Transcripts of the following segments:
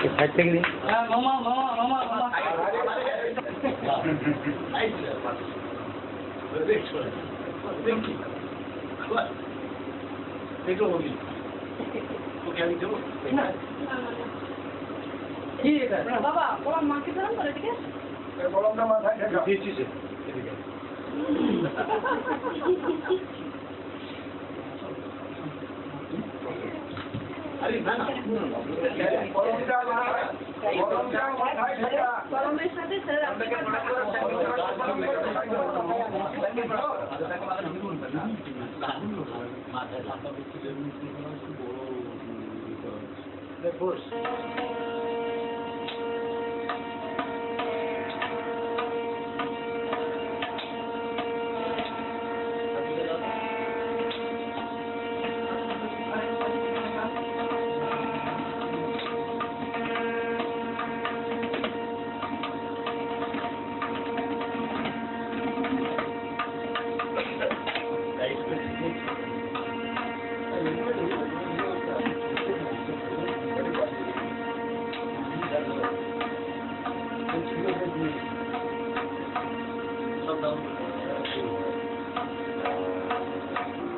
Side থেকে দিন। মামা মামা মামা মামা বাবা কলম মাকে ধরুন করে ঠিক আছে কলমটা মাথায় ঠেকা দিয়েছি সে আরে না না কলমটা মাথায় ঠেকা কলমের সাথে স্যার আপনাকে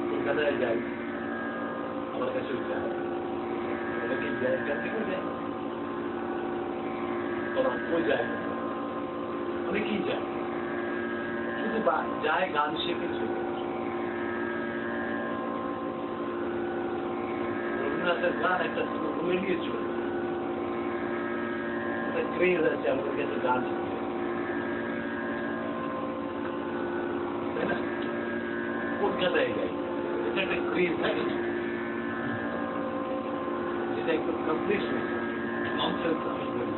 কলকাতায় যাই আমার কাছে অনেকেই যায় এখান থেকেও যায় তরফও যায় অনেকেই যায় শুধু যায় গান শেখে চলে রবীন্দ্রনাথের গান একটা রুমে নিয়ে চলে একটা ক্রেজ আছে আমাদের কাছে গান শিখতে তাই না কলকাতায় যাই এটা একটা ক্রেজ থাকে যেটা একটু কমপ্লিট হয়েছে ননসেন্স আমি বলি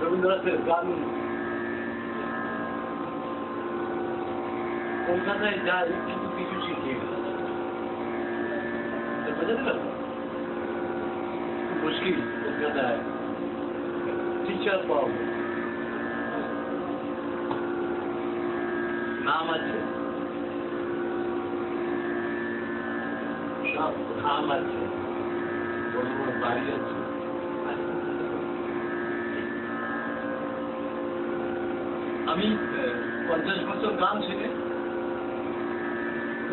রবীন্দ্রনাথের গান কলকাতায় যাই কিন্তু কিছু শিখিয়ে গেল বোঝাতে পারবো খুব মুশকিল কলকাতায় টিচার পাওয়া নাম আছে সব খাম আছে বড় বড় বাড়ি আছে আমি 50 বছর গান শেখে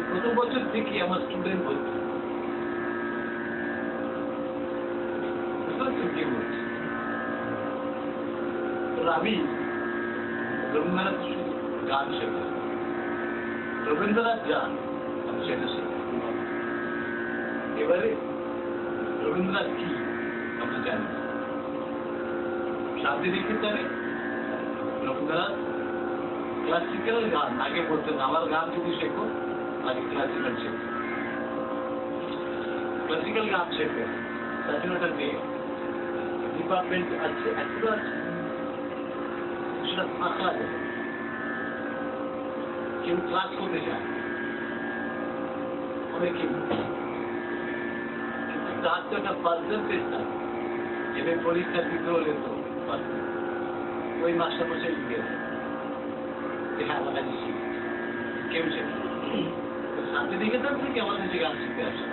প্রথম বছর থেকে আমার স্টুডেন্ট ভর্তি আমি রবীন্দ্রনাথ গান শেখা রবীন্দ্রনাথ গান আমি সেটা শিখি এবারে রবীন্দ্রনাথ কি আমরা জানি শান্তিনিকেতনে রবীন্দ্রনাথ ক্লাসিক্যাল গান আগে বলতেন আমার গান যদি শেখো আগে ক্লাসিক্যাল শেখো ক্লাসিক্যাল গান শেখে তার জন্য একটা নেই ডিপার্টমেন্ট আছে এতটা আছে সেটা ফাঁকা আছে কেউ ক্লাস করতে যায় অনেকে কিন্তু তার তো একটা পার্সেন্টেজ থাকে এবার পরীক্ষা দিতে হলে তো ওই মাস্টার মশাই লিখে দেয় হ্যাঁ আমার কাছে শিখে কেউ শেখে শান্তিনিকেতন থেকে আমাদের কাছে গান শিখতে আসে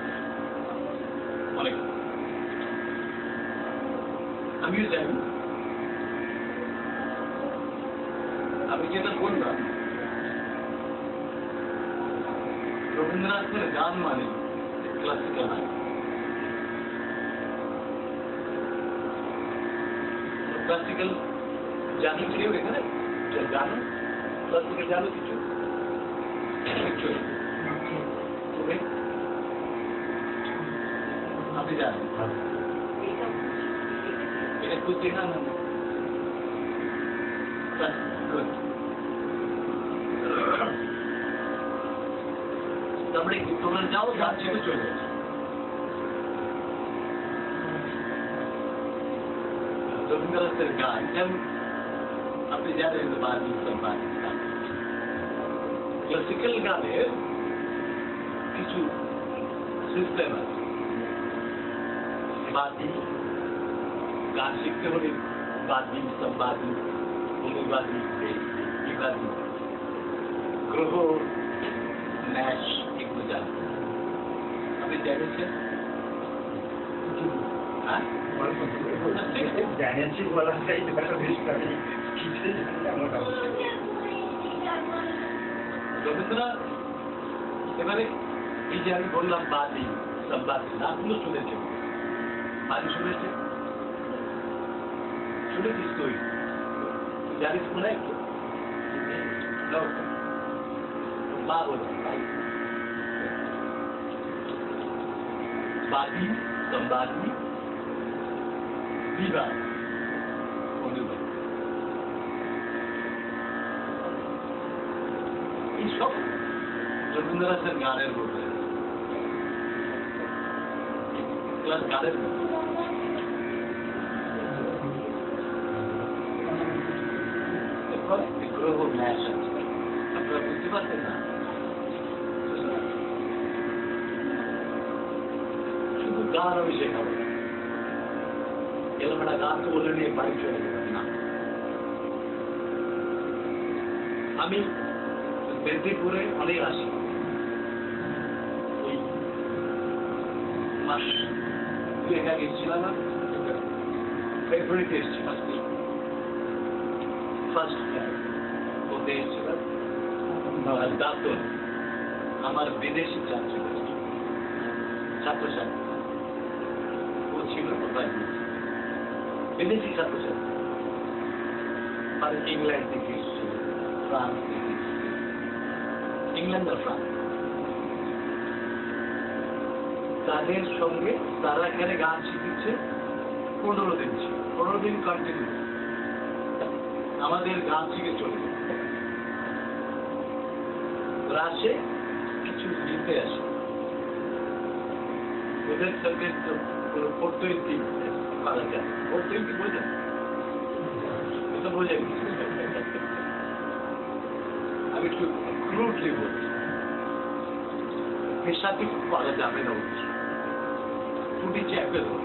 অনেক আমিও জানি আমি যেটা বললাম রবীন্দ্রনাথের গান মানে ক্লাসিক্যাল গান ক্লাসিক্যাল জানো কেউ এখানে জানো ক্লাসিক্যাল জানো কিছু আপনি জানেন এটা খুঁজতে না তারপরে তোমরা যাও গান ছেড়ে চলে যাচ্ছে রবীন্দ্রনাথের গান যেমন আপনি জানেন পাকিস্তান ক্লাসিক্যাল গানের কিছু সিস্টেম আছে বাদি গান শিখতে হলে বাদি সম্বাদি অনুবাদি বিবাদী গ্রহ ন্যাস এগুলো জানতে দিচ্ছে হ্যাঁ জানিয়েছি বলা যায় এটা বেশ আমি কিছু এমন রবীন্দ্রনাথ এবারে এই যে আমি বললাম বাদি সম্বাদ নামগুলো শুনেছে বাদি শুনেছে শুনেছিস তুই জানিস মনে একটু মা বলো বাদি সম্বাদি বিবাহ এইসব রবীন্দ্রনাথের গানের মধ্যে গানের গ্রহ ম্যাচ আছে আপনারা বুঝতে পারছেন না শুধু গান আমি শেখাবো এলাকাটা গান তো বলে নিয়ে বাড়ি চলে যাবেন না আমি মেদিনীপুরে অনেক আসি ওই মাস দুয়েক আগে এসেছিলাম না ফেব্রুয়ারিতে এসেছি ফার্স্ট বলতে এসেছিলাম দাঁতন আমার বিদেশি ছাত্রছাত্রী ও ছিল কোথায় বিদেশি ছাত্রছাত্রী আর ইংল্যান্ড থেকে এসেছিল ফ্রান্স থেকে ইংল্যান্ড আর ফ্রান্স তাদের সঙ্গে তারা এখানে গান শিখেছে 15 দিন ছিল 15 দিন কন্টিনিউ আমাদের গান শিখে চলে ওরা আসে কিছু নিতে আসে ওদের সঙ্গে পড়তেই করা যায় পড়তেই কি বোঝেন এটা বোঝেন আমি একটু ক্রুডলি বলছি পেশা কিছু করা যাবে না টুটি চেপে দেবো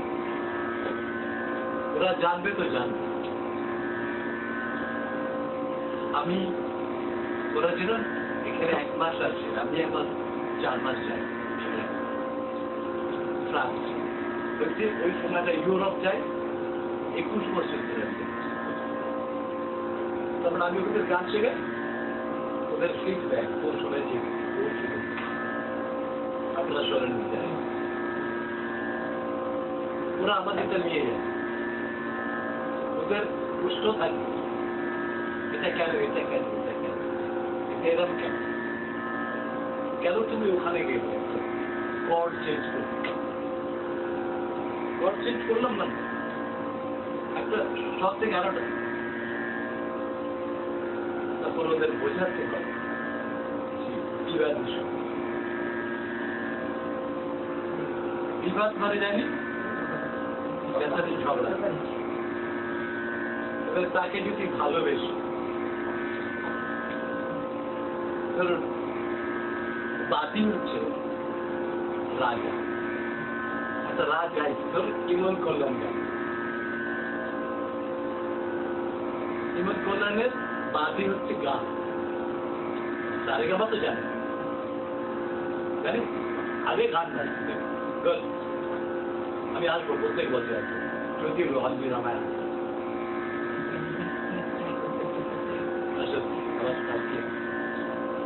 ওরা জানবে তো জানবে আমি ওরা যেন এখানে 1 মাস আছে আমি এখন 4 মাস যাই ফ্রান্স বলছে ওই সময়টা ইউরোপ যায় 21 বছর ধরে তখন আমি ওদের গান শেখে ওদের ফিডব্যাক ও শুনেছি ও শুনেছি আপনারা শোনেন যায় ওরা আমাদেরটা নিয়ে যায় ওদের প্রশ্ন থাকে এটা কেন এটা কেন এটা কেন এটা এরকম কেন কেন তুমি ওখানে গেলে কর্ড চেঞ্জ করলে কর্ড চেঞ্জ করলাম না একটা সব থেকে আলাদা তারপর ওদের বোঝাতে হবে বিবাদ মানে জানি ঝগড়া এবার তাকে যদি ভালোবেসে ধরুন বাতি হচ্ছে রাজা একটা রাজ গাইছে ধরুন ইমন কল্যাণ গান ইমন কল্যাণের বাদি হচ্ছে গান সারেগামা তো জানে জানি আগে গান গাই আমি আসবো প্রত্যেক বছর আসবো যদি রোহানজি রামায়ণ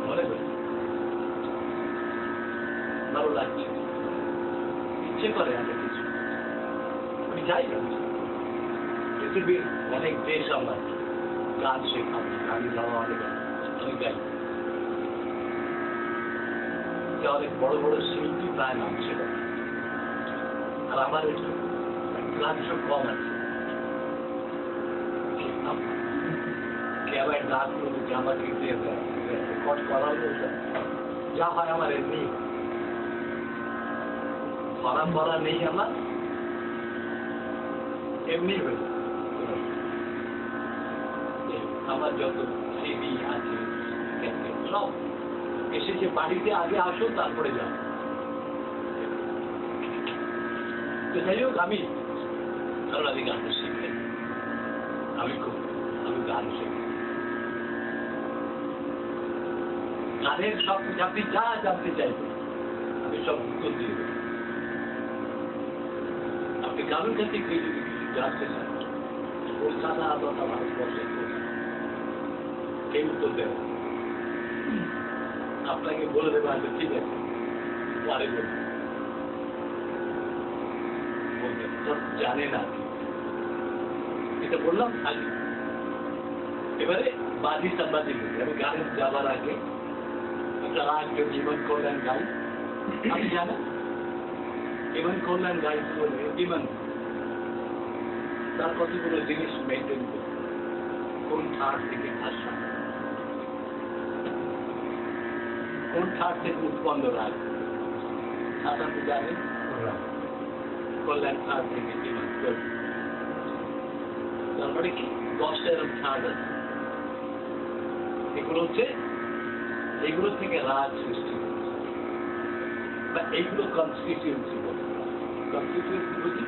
মনে করি ভালো লাগছে ইচ্ছে করে এত কিছু আমি যাই না পৃথিবীর অনেক দেশ আমার গান শেখাবো গান গাওয়া অনেক অনেক গাই অনেক বড় বড় শিল্পী প্রায় নামছে আর আমার একটু রাজ্য কম আছে কে আবার ডাক করবে আমাকে রেকর্ড করাও যা হয় আমার এমনি ফরাম করা নেই আমার এমনি হয়ে আমার যত সিডি আছে সব এসেছে বাড়িতে আগে আসো তারপরে যাও তো যাই হোক আমি কারণ আমি গান শিখি আমি গান শিখি গানের সব আপনি যা জানতে চাইবেন আমি সব উত্তর দিয়ে দেবো কারোর কাছে কেউ যদি কিছু জানতে চান কলকাতা তথা ভারতবর্ষের কোথায় কেউ উত্তর দেবে না। আপনাকে বলে দেবে আচ্ছা ঠিক আছে পরে বলবে বলবে জানে না এটা বললাম আগে। এবারে বাজি সাবাজি বলি আমি গানে যাবার আগে একটা রাগ জীবন কল্যাণ গাই আপনি জানেন জীবন কল্যাণ গাই বলে জীবন তার কতগুলো জিনিস মেনটেন করে কোন ঠাট থেকে ভাষা কোন ঠাট থেকে উৎপন্ন রাগ আপনি জানেন কল্যাণ ঠাট থেকে জীবন তারপরে কি 10টা এরকম ঠাট আছে এগুলো থেকে রাগ সৃষ্টি বা এইগুলো কনস্টিটিউয়েন্সি বলে কনস্টিটিউয়েন্সি বুঝি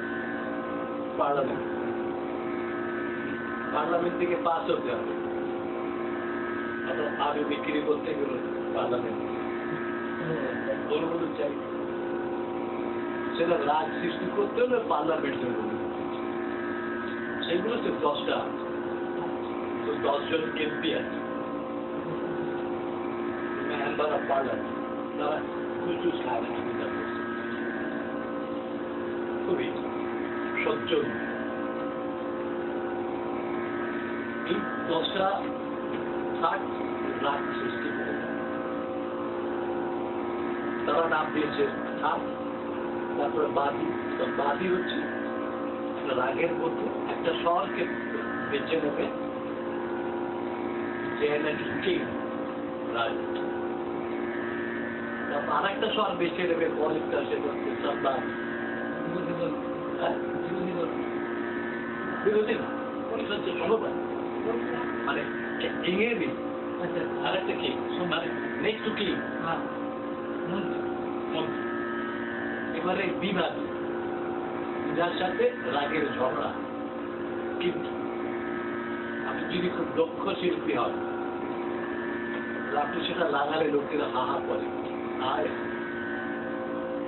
পার্লামেন্ট থেকে পাস হতে হবে আগে বিক্রি করতে গেলে পার্লামেন্ট অনুমোদন চাই সেটা রাগ সৃষ্টি করতে হলে পার্লামেন্টের অনুমোদন সেগুলো হচ্ছে 10টা তো 10 জন এমপি আছে মেম্বার অফ পার্লামেন্ট তারা কুচুস খায় না খুবই সজ্জন এই 10টা ঠাট রাগ সৃষ্টি করে তারা নাম দিয়েছে ঠাট তারপরে বাদী হচ্ছে রাগের মধ্যে একটা স্বরকে বেছে নেবে যে নাকি কিং রাগ তারপর আর একটা স্বর বেছে নেবে পরেরটা সেটা হচ্ছে সম্মান বিরোধী না হচ্ছে সমবাদ মানে ইংরেজি আর একটা কি মানে নেক্সট টু কি এবারে বিবাদ যার সাথে রাগের ঝগড়া কিন্তু আপনি যদি খুব দক্ষ শিল্পী হন আপনি সেটা লাগালে লোকেরা হাহা করে আর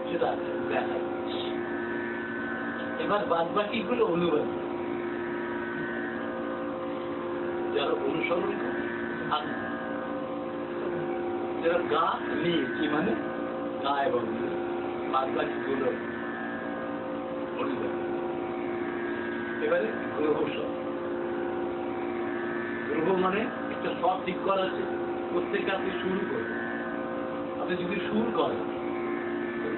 সেটা দেখায় এবার বাদ বাকি গুলো অনুবাদ যারা অনুসরণ করে যারা গা নিয়ে কি মানে গা এবং বাদ বাকি গুলো অনুবাদ এবারে গ্রহ গ্রহ মানে একটা সব ঠিক করা আছে প্রত্যেকে আপনি শুরু করবেন আপনি যদি সুর করেন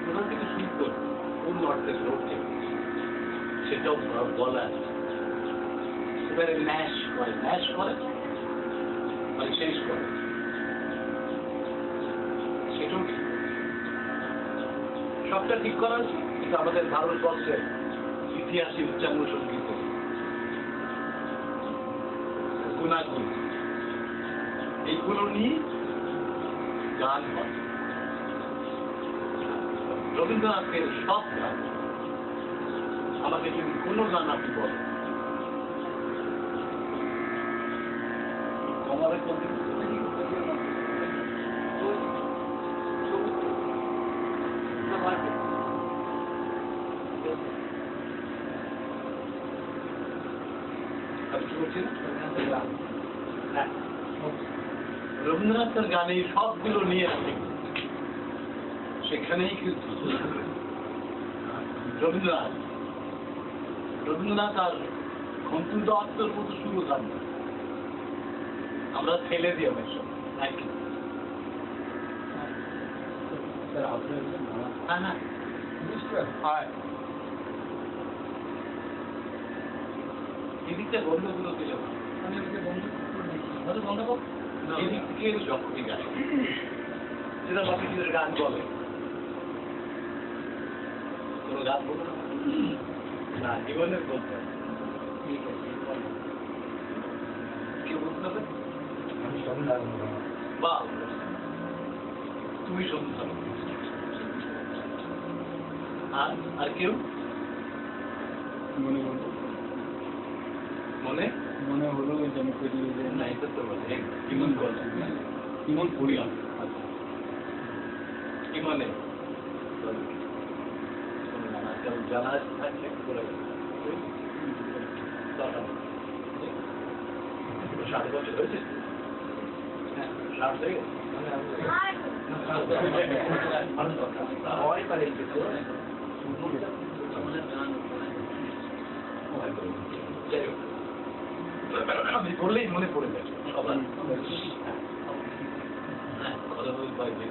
কোথা থেকে সুর করবেন কোন অর্থে লড়তে সেটাও বলা আছে এবারে ন্যাশ করে মানে শেষ করে সেটাও ঠিক সবটা ঠিক করা আছে কিন্তু আমাদের ভারতবর্ষের ইতিহাসে উচ্চাঙ্গ সঙ্গীত গুণাগুণ এইগুলো নিয়ে গান হয় রবীন্দ্রনাথের সব গান আমাকে যদি কোনো গান আপনি বলেন কমারে কোন রবীন্দ্রনাথের গানে সবগুলো নিয়ে আসে সেখানেই কিন্তু রবীন্দ্রনাথ আর খন্তু দত্তর মতো শুরু গান আমরা ফেলে দিই অনেক সময় না এদিকটা বন্ধ করে দিলে বন্ধ কর এদিক থেকে যখনই গান সেটা বাকিদের গান বলে কোনো গান বলবো না জীবনের বলতে ঠিক আছে কেউ বলতে হবে আমি সন্ধ্যা বা তুমি সন্ধ্যা আর কেউ মনে মনে হলো যেন না এটা তো বলে ইমন বলে ইমন পড়িলাম কি মানে কারণ জানা থাকলে বলে গেল 60 বছর হয়েছে হ্যাঁ 60 হয়ে গেছে হয় পারে কিন্তু যাই হোক আমি বললেই মনে পড়ে যাবে সবার হ্যাঁ কথা বলতে পারবে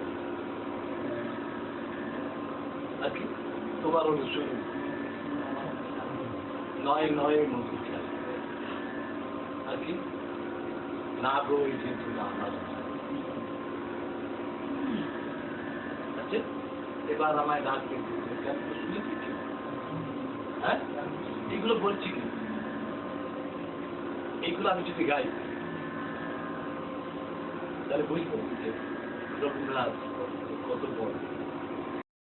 আর কি তোমার অনুষ্ঠিত 9 মন্দির খেলা আর কি না বই কিন্তু না আচ্ছা এবার আমায় ডাক কিন্তু হ্যাঁ এগুলো বলছি কি এইগুলো আমি যদি গাই তাহলে বুঝবো যে রবীন্দ্রনাথ